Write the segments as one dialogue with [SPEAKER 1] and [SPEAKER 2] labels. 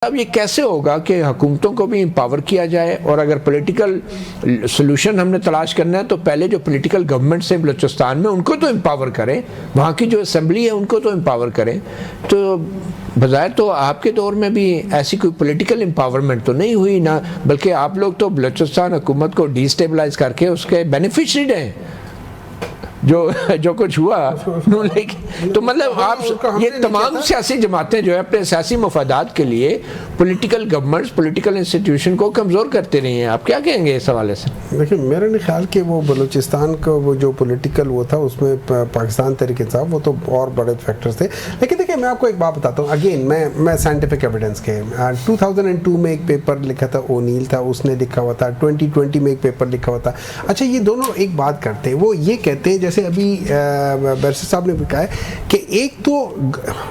[SPEAKER 1] اب یہ کیسے ہوگا کہ حکومتوں کو بھی امپاور کیا جائے، اور اگر پولیٹیکل سلوشن ہم نے تلاش کرنا ہے تو پہلے جو پولیٹیکل گورنمنٹ سے بلوچستان میں ان کو تو امپاور کریں، وہاں کی جو اسمبلی ہے ان کو تو امپاور کریں۔ تو بظاہر تو آپ کے دور میں بھی ایسی کوئی پولیٹیکل امپاورمنٹ تو نہیں ہوئی نا، بلکہ آپ لوگ تو بلوچستان حکومت کو ڈی اسٹیبلائز کر کے اس کے بینیفیشریڈ ہیں جو کچھ ہوا۔ تو مطلب آپ یہ تمام سیاسی جماعتیں جو ہے اپنے سیاسی مفادات کے لیے پولیٹیکل گورنمنٹس، پولیٹیکل انسٹیٹیوشن کو کمزور کرتے رہے ہیں۔ آپ کیا کہیں گے اس حوالے سے؟
[SPEAKER 2] دیکھیں میرا نہیں خیال کہ وہ بلوچستان کا وہ جو پولیٹیکل وہ تھا اس میں پاکستان تحریک انصاف وہ تو اور بڑے فیکٹرز تھے، لیکن دیکھیں میں آپ کو ایک بات بتاتا ہوں، اگین میں سائنٹیفک ایویڈنس کے 2002 میں ایک پیپر لکھا تھا، اونیل تھا، اس نے لکھا ہوا تھا، 2020 میں ایک پیپر لکھا ہوا تھا۔ اچھا یہ دونوں ایک بات کرتے ہیں، وہ یہ کہتے ہیں جیسے ابھی بیرسٹر صاحب نے بھی کہا ہے کہ ایک تو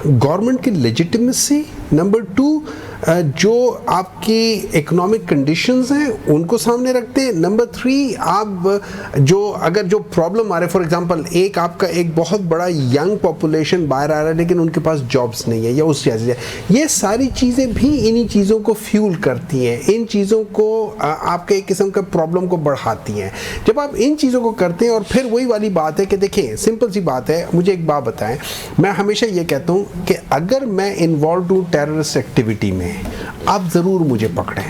[SPEAKER 2] گورنمنٹ کی لیجیٹیمیسی، نمبر 2 جو آپ کی اکنامک کنڈیشنز ہیں ان کو سامنے رکھتے ہیں، نمبر 3 آپ اگر جو پرابلم آ رہے، فار ایگزامپل آپ کا ایک بہت بڑا ینگ پاپولیشن باہر آ رہا ہے لیکن ان کے پاس جابس نہیں ہے یا اس جیسے، یہ ساری چیزیں بھی انہی چیزوں کو فیول کرتی ہیں، ان چیزوں کو آپ کے ایک قسم کا پرابلم کو بڑھاتی ہیں۔ جب آپ ان چیزوں کو کرتے ہیں، اور پھر وہی والی بات ہے کہ دیکھیں سمپل سی بات ہے، مجھے ایک بات بتائیں، میں ہمیشہ یہ کہتا ہوں کہ اگر میں انوالوڈ ہوں ٹیررسٹ ایکٹیویٹی میں، آپ ضرور مجھے پکڑیں،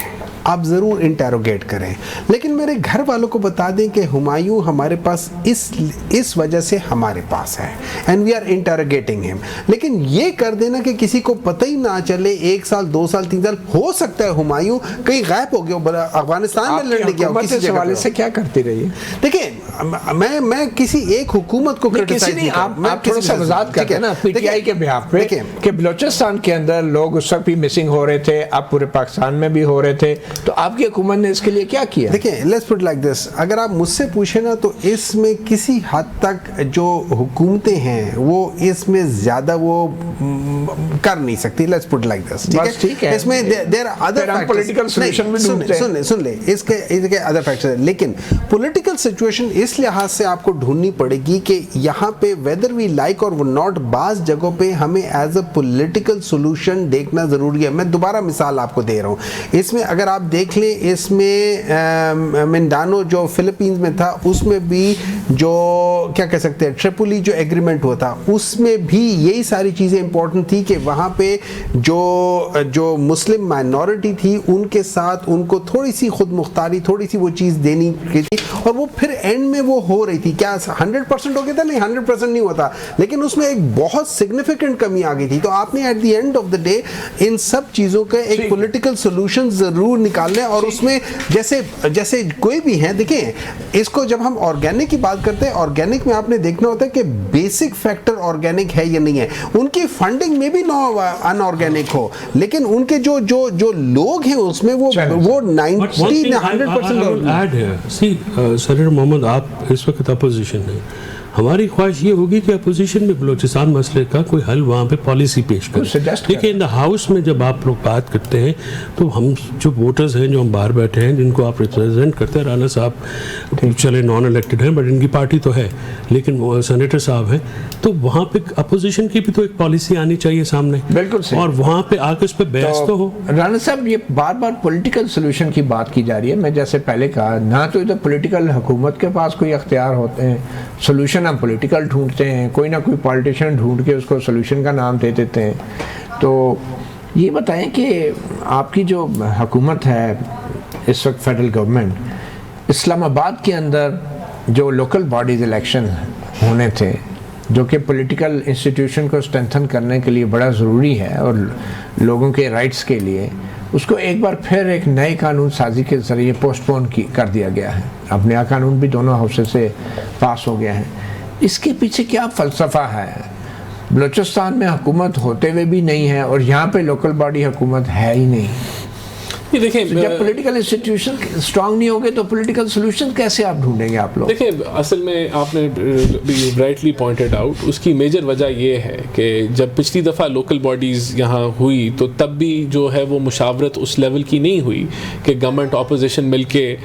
[SPEAKER 2] آپ ضرور انٹیروگیٹ کریں، لیکن میرے گھر والوں کو بتا دیں کہ ہمایوں ہمارے پاس اس وجہ سے ہمارے پاس ہے، اینڈ وی آر انٹیروگیٹنگ ہم۔ لیکن یہ کر دینا کہ کسی کو پتہ ہی نہ چلے، 1 سال 2 سال 3 سال ہو سکتا ہے ہمایوں کہیں غائب ہو گیا، افغانستان میں لڑنے گیا،
[SPEAKER 1] کسی حوالے سے کیا کرتی رہی ہے؟
[SPEAKER 2] دیکھیں میں کسی ایک حکومت کو
[SPEAKER 1] کسی نہیں، آپ تھوڑا سا وضاحت کرتے ہیں نا پی ٹی آئی کے بہاف پہ کہ بلوچستان کے اندر لوگ اس وقت بھی مسنگ ہو رہے تھے، اب پورے پاکستان میں بھی ہو رہے تھے، تو آپ کی حکومت نے اس کے لیے کیا کیا؟
[SPEAKER 2] دیکھیں لیٹس پٹ لائک دس، اگر آپ مجھ سے پوچھیں نا تو اس میں کسی حد تک جو حکومتیں ہیں وہ اس میں زیادہ وہ کر نہیں سکتی، لیٹس پٹ لائک دس، ٹھیک ہے؟ اس میں there are other
[SPEAKER 1] political solution بھی
[SPEAKER 2] سن لیں اس کے ادر فیکٹر، لیکن پولیٹیکل سچویشن اس لحاظ سے آپ کو ڈھونڈنی پڑے گی کہ یہاں پہ ویدر وی لائک اور ناٹ، بعض جگہوں پہ ہمیں ایز اے پولیٹیکل سولوشن دیکھنا ضروری ہے۔ میں دوبارہ مثال آپ کو دے رہا ہوں، اس میں اگر آپ دیکھ لیں، اس میں منڈانو جو فلپینز میں تھا، اس میں بھی جو کیا کہہ سکتے ہیں ٹریپولی جو ایگریمنٹ ہوا تھا، اس میں بھی یہی ساری چیزیں امپورٹنٹ تھی کہ وہاں پہ جو مسلم مائنورٹی تھی ان کے ساتھ ان کو تھوڑی سی خود مختاری، تھوڑی سی وہ چیز دینی تھی، اور وہ پھر اینڈ میں وہ ہو رہی تھی۔ کیا 100% ہو گیا تھا؟ نہیں، 100% نہیں ہوتا، لیکن اس میں ایک بہت سگنیفیکنٹ کمی آ گئی تھی۔ تو آپ نے at the end of the day ان سب چیزوں کا ایک پولیٹیکل سولوشن ضرور نکالنا ہے، اور اس میں جیسے کوئی بھی ہے، دیکھیں اس کو جب ہم آرگینک کی بات کرتے ہیں، آرگینک میں آپ نے دیکھنا ہوتا ہے کہ بیسک فیکٹر آرگینک ہے یا نہیں ہے، ان کی فنڈنگ میں بھی ان آرگینک ہو، لیکن ان کے جو لوگ ہیں اس میں وہ
[SPEAKER 3] 90% سینیٹر محمد، آپ اس وقت اپوزیشن ہیں، ہماری خواہش یہ ہوگی کہ اپوزیشن میں بلوچستان مسئلے کا کوئی حل وہاں پہ پالیسی پیش کرے، لیکن ان دا ہاؤس میں جب آپ لوگ بات کرتے ہیں تو ہم جو ووٹرز ہیں جو ہم باہر بیٹھے ہیں جن کو آپ ریپرزینٹ کرتے ہیں، رانا صاحب چلے نان الیکٹڈ ہیں بٹ ان کی پارٹی تو ہے، لیکن وہ سینیٹر صاحب ہیں، تو وہاں پہ اپوزیشن کی بھی تو ایک پالیسی آنی چاہیے سامنے،
[SPEAKER 1] بالکل، اور
[SPEAKER 3] وہاں پہ آ کے اس پہ بحث تو ہو۔
[SPEAKER 1] رانا صاحب یہ بار بار پولیٹیکل سولوشن کی بات کی جا رہی ہے، میں جیسے پہلے کہا، نہ تو ادھر پولیٹیکل حکومت کے پاس کوئی اختیار ہوتے ہیں، سولوشن ہم پولیٹیکل ڈھونڈتے ہیں، کوئی نہ کوئی پولیٹیشین ڈھونڈ کے اس کو سولوشن کا نام دے دیتے ہیں۔ تو یہ بتائیں کہ آپ کی جو حکومت ہے اس وقت فیڈرل گورنمنٹ، اسلام آباد کے اندر جو لوکل باڈیز الیکشن ہونے تھے جو کہ پولیٹیکل انسٹیٹیوشن کو اسٹرینتھن کرنے کے لیے بڑا ضروری ہے اور لوگوں کے رائٹس کے لیے، اس کو ایک بار پھر ایک نئے قانون سازی کے ذریعے پوسٹ پون کر دیا گیا ہے۔ اب نیا قانون بھی دونوں ہاؤسز سے پاس ہو گیا ہے، اس کے پیچھے کیا فلسفہ ہے؟ بلوچستان میں حکومت ہوتے ہوئے بھی نہیں ہے اور یہاں پہ لوکل باڈی حکومت ہے ہی نہیں۔
[SPEAKER 4] دیکھیں
[SPEAKER 1] جب پولیٹیکل انسٹیٹیوشن اسٹرانگ نہیں ہوگے تو پولیٹیکل سولوشن کیسے آپ ڈھونڈیں گے آپ لوگ؟
[SPEAKER 4] دیکھیں اصل میں آپ نے رائٹلی پوائنٹڈ آؤٹ، اس کی میجر وجہ یہ ہے کہ جب پچھلی دفعہ لوکل باڈیز یہاں ہوئی تو تب بھی جو ہے وہ مشاورت اس لیول کی نہیں ہوئی کہ گورنمنٹ اپوزیشن مل کے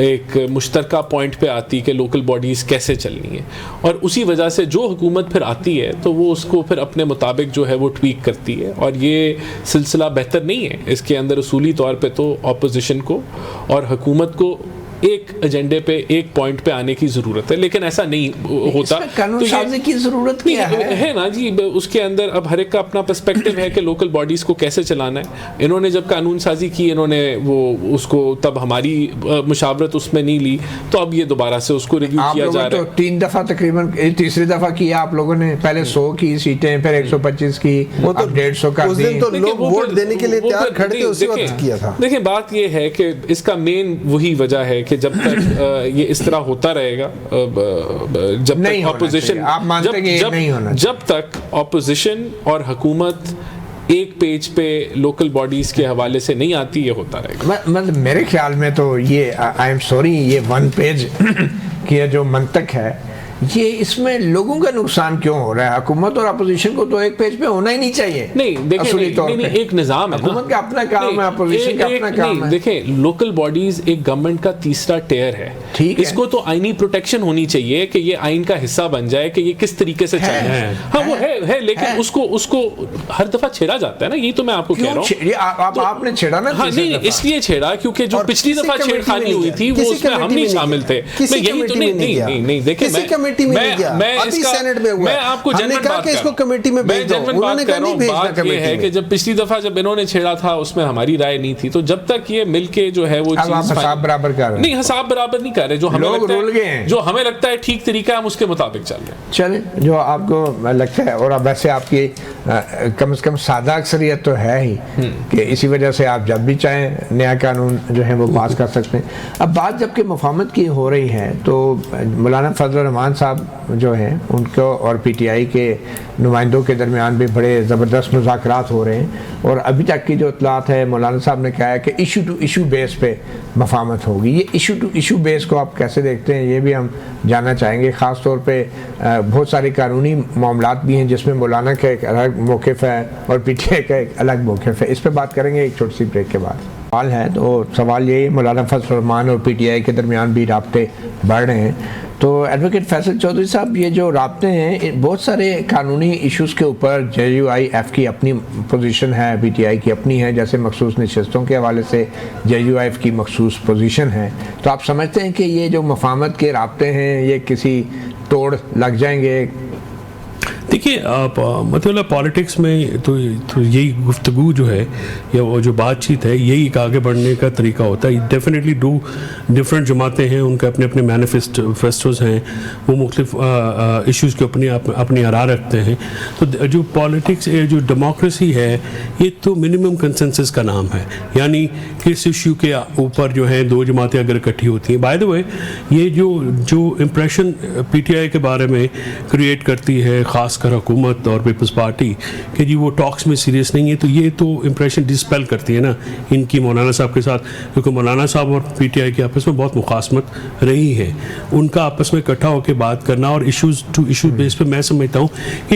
[SPEAKER 4] ایک مشترکہ پوائنٹ پہ آتی کہ لوکل باڈیز کیسے چلنی ہے، اور اسی وجہ سے جو حکومت پھر آتی ہے تو وہ اس کو پھر اپنے مطابق جو ہے وہ ٹویک کرتی ہے، اور یہ سلسلہ بہتر نہیں ہے۔ اس کے اندر اصولی طور پہ تو اپوزیشن کو اور حکومت کو ایک ایجنڈے پہ ایک پوائنٹ پہ آنے کی ضرورت ہے، لیکن ایسا نہیں ہوتا۔
[SPEAKER 1] قانون سازی کی ضرورت کیا
[SPEAKER 4] ہے نا جی، اس کے اندر اب ہر ایک کا اپنا پرسپیکٹو ہے کہ لوکل باڈیز کو کیسے چلانا ہے۔ انہوں نے جب قانون سازی کی، انہوں نے وہ اس کو تب ہماری مشاورت اس میں نہیں لی، تو اب یہ دوبارہ سے اس کو ریویو کیا جا رہا ہے۔
[SPEAKER 1] 3 دفعہ تقریباً تیسری دفعہ کیا آپ لوگوں نے، پہلے 100 کی سیٹیں، پھر 125 کی،
[SPEAKER 2] وہ تو
[SPEAKER 1] 150 کر دی۔
[SPEAKER 2] تو لوگ ووٹ دینے کے لیے تیار کھڑے تھے، اسی وقت کیا تھا۔
[SPEAKER 4] دیکھیں بات یہ ہے کہ اس کا مین وہی وجہ ہے کہ جب تک یہ اس طرح ہوتا رہے گا، جب تک اپوزیشن، جب تک اپوزیشن اور حکومت ایک پیج پہ لوکل باڈیز کے حوالے سے نہیں آتی، یہ ہوتا رہے گا۔
[SPEAKER 1] مطلب میرے خیال میں تو یہ آئی ایم سوری، یہ 1 پیج کی جو منطق ہے، یہ اس میں لوگوں کا نقصان کیوں ہو رہا ہے؟ حکومت اور اپوزیشن کو تو ایک پیج پہ ہونا ہی نہیں چاہیے۔
[SPEAKER 4] نہیں دیکھیں، ایک نظام ہے،
[SPEAKER 1] حکومت کا اپنا کام ہے، اپوزیشن کا اپنا کام ہے۔
[SPEAKER 4] دیکھیں لوکل باڈیز ایک گورنمنٹ کا تیسرا ٹیئر ہے، اس کو تو آئینی پروٹیکشن ہونی چاہیے کہ یہ آئین کا حصہ بن جائے کہ یہ کس طریقے سے چلنا ہے۔ ہاں وہ ہے، لیکن اس کو ہر دفعہ چھیڑا جاتا ہے نا، یہی تو میں آپ کو کہہ رہا ہوں۔
[SPEAKER 1] آپ نے چھیڑا نا؟
[SPEAKER 4] نہیں، اس لیے چھیڑا کیونکہ جو پچھلی دفعہ چھیڑخانی ہوئی تھی وہ اس میں ہم نہیں شامل تھے۔ یہی تو نہیں، دیکھیں میں آپ کو جنرل بات کر رہا ہوں۔ بات یہ ہے کہ جب پچھلی دفعہ جب انہوں نے چھیڑا تھا اس میں ہماری رائے نہیں تھی، تو جب تک یہ مل کے جو ہے وہ چیز
[SPEAKER 1] حساب برابر کر رہے ہیں،
[SPEAKER 4] نہیں حساب برابر نہیں کر رہے، جو ہمیں لگتا ہے ٹھیک طریقہ ہم اس کے مطابق چل رہے ہیں۔
[SPEAKER 1] چلیں جو آپ کو لگتا ہے، اور اب ویسے آپ کی کم از کم سادہ اکثریت تو ہے ہی کہ اسی وجہ سے آپ جب بھی چاہیں نیا قانون جو ہے وہ پاس کر سکتے ہیں۔ اب بات جب کہ مفاہمت کی ہو رہی ہے تو مولانا فضل الرحمان صاحب جو ہیں ان کو اور پی ٹی آئی کے نمائندوں کے درمیان بھی بڑے زبردست مذاکرات ہو رہے ہیں، اور ابھی تک کی جو اطلاعات ہے مولانا صاحب نے کہا ہے کہ ایشو ٹو ایشو بیس پہ مفاہمت ہوگی۔ یہ ایشو ٹو ایشو بیس کو آپ کیسے دیکھتے ہیں، یہ بھی ہم جاننا چاہیں گے۔ خاص طور پہ بہت سارے قانونی معاملات بھی ہیں جس میں مولانا کا ایک الگ موقف ہے اور پی ٹی آئی کا ایک الگ موقف ہے۔ اس پہ بات کریں گے ایک چھوٹی سی بریک کے بعد۔ سوال ہے تو سوال یہی، مولانا فضل الرحمان اور پی ٹی آئی کے درمیان بھی رابطے بڑھ رہے ہیں، تو ایڈوکیٹ فیصل چودھری صاحب یہ جو رابطے ہیں بہت سارے قانونی ایشوز کے اوپر جے یو آئی ایف کی اپنی پوزیشن ہے، پی ٹی آئی کی اپنی ہے، جیسے مخصوص نشستوں کے حوالے سے جے یو آئی ایف کی مخصوص پوزیشن ہے، تو آپ سمجھتے ہیں کہ یہ جو مفاہمت کے رابطے ہیں یہ کسی توڑ لگ جائیں گے؟
[SPEAKER 3] دیکھیے مطلب پالیٹکس میں تو یہی گفتگو جو ہے یا وہ جو بات چیت ہے یہی ایک آگے بڑھنے کا طریقہ ہوتا ہے۔ ڈیفینیٹلی ڈفرینٹ جماعتیں ہیں، ان کے اپنے اپنے مینیفیسٹوز ہیں، وہ مختلف ایشوز کے اپنی آراء رکھتے ہیں۔ تو جو پالیٹکس جو ڈیموکریسی ہے یہ تو منیمم کنسنسس کا نام ہے، یعنی کس ایشو کے اوپر جو ہے 2 جماعتیں اگر اکٹھی ہوتی ہیں۔ بائی دا وے یہ جو امپریشن پی ٹی آئی کے بارے میں کریٹ کرتی ہے خاص کر حکومت اور پیپلز پارٹی کہ جی وہ ٹاکس میں سیریس نہیں ہے، تو یہ تو امپریشن ڈسپیل کرتی ہے نا ان کی مولانا صاحب کے ساتھ، کیونکہ مولانا صاحب اور پی ٹی آئی کے آپس میں بہت مخاصمت رہی ہے۔ ان کا آپس میں اکٹھا ہو کے بات کرنا اور ایشوز ٹو ایشو بیس پہ میں سمجھتا ہوں کہ